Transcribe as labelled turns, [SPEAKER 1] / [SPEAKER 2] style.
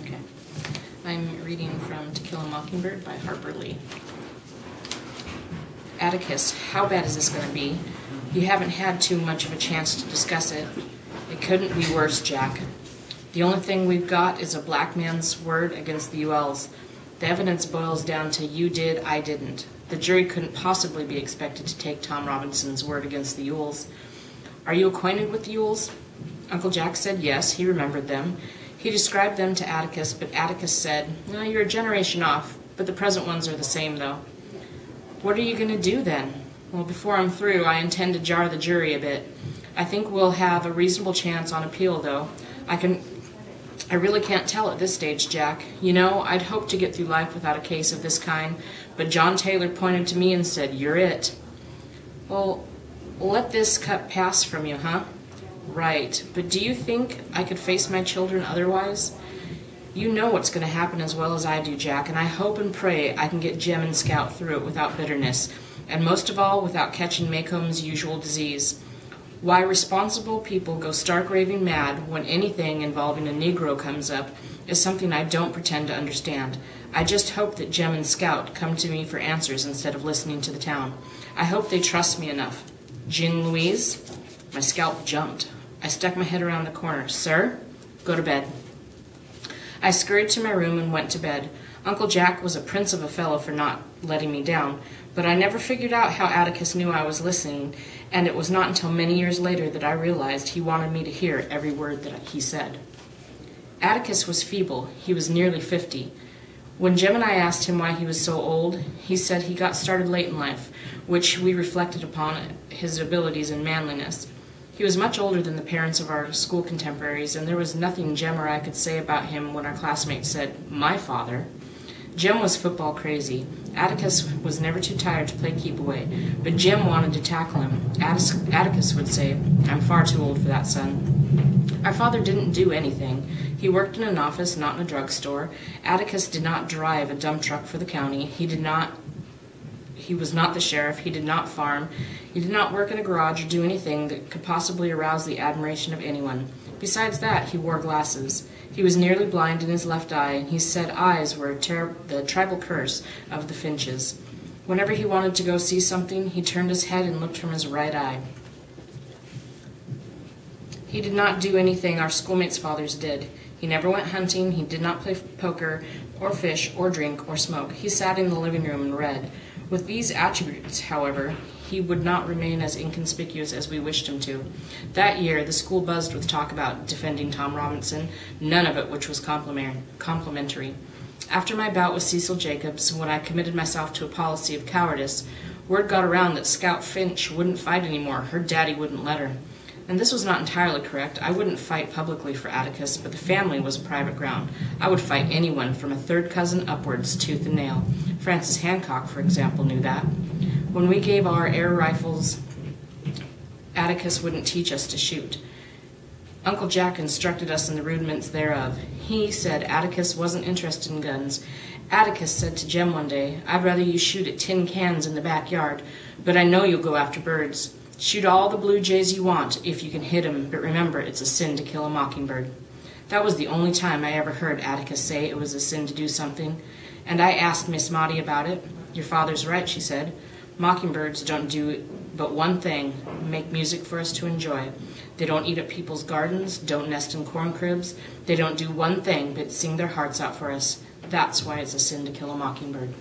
[SPEAKER 1] Okay. I'm reading from To Kill a Mockingbird by Harper Lee. Atticus, how bad is this going to be? You haven't had too much of a chance to discuss it. It couldn't be worse, Jack. The only thing we've got is a black man's word against the ULs. The evidence boils down to you did, I didn't. The jury couldn't possibly be expected to take Tom Robinson's word against the Yules. Are you acquainted with the Yules? Uncle Jack said yes, he remembered them. He described them to Atticus, but Atticus said, "No, you're a generation off, but the present ones are the same, though." What are you going to do, then? Well, before I'm through, I intend to jar the jury a bit. I think we'll have a reasonable chance on appeal, though. I really can't tell at this stage, Jack. You know, I'd hoped to get through life without a case of this kind, but John Taylor pointed to me and said, "You're it." Well, let this cut pass from you, huh? Right, but do you think I could face my children otherwise? You know what's going to happen as well as I do, Jack, and I hope and pray I can get Jem and Scout through it without bitterness, and most of all, without catching Maycomb's usual disease. Why responsible people go stark raving mad when anything involving a Negro comes up is something I don't pretend to understand. I just hope that Jem and Scout come to me for answers instead of listening to the town. I hope they trust me enough. Jean Louise? My scalp jumped. I stuck my head around the corner. Sir? Go to bed. I scurried to my room and went to bed. Uncle Jack was a prince of a fellow for not letting me down, but I never figured out how Atticus knew I was listening, and it was not until many years later that I realized he wanted me to hear every word that he said. Atticus was feeble. He was nearly 50. When Jem and I asked him why he was so old, he said he got started late in life, which we reflected upon his abilities and manliness. He was much older than the parents of our school contemporaries, and there was nothing Jem or I could say about him when our classmates said, "My father." Jem was football crazy. Atticus was never too tired to play keep-away, but Jem wanted to tackle him. Atticus would say, "I'm far too old for that, son." Our father didn't do anything. He worked in an office, not in a drugstore. Atticus did not drive a dump truck for the county. He was not the sheriff. He did not farm. He did not work in a garage or do anything that could possibly arouse the admiration of anyone. Besides that, he wore glasses. He was nearly blind in his left eye, and he said eyes were the tribal curse of the Finches. Whenever he wanted to go see something, he turned his head and looked from his right eye. He did not do anything our schoolmates' fathers did. He never went hunting. He did not play poker or fish or drink or smoke. He sat in the living room and read. With these attributes, however, he would not remain as inconspicuous as we wished him to. That year, the school buzzed with talk about defending Tom Robinson, none of it which was complimentary. After my bout with Cecil Jacobs, when I committed myself to a policy of cowardice, word got around that Scout Finch wouldn't fight anymore. Her daddy wouldn't let her. And this was not entirely correct. I wouldn't fight publicly for Atticus, but the family was a private ground. I would fight anyone from a third cousin upwards, tooth and nail. Francis Hancock, for example, knew that. When we gave our air rifles, Atticus wouldn't teach us to shoot. Uncle Jack instructed us in the rudiments thereof. He said Atticus wasn't interested in guns. Atticus said to Jem one day, "I'd rather you shoot at tin cans in the backyard, but I know you'll go after birds. Shoot all the blue jays you want, if you can hit 'em, but remember, it's a sin to kill a mockingbird." That was the only time I ever heard Atticus say it was a sin to do something, and I asked Miss Maudie about it. "Your father's right," she said. "Mockingbirds don't do but one thing, make music for us to enjoy. They don't eat up people's gardens, don't nest in corn cribs. They don't do one thing but sing their hearts out for us. That's why it's a sin to kill a mockingbird."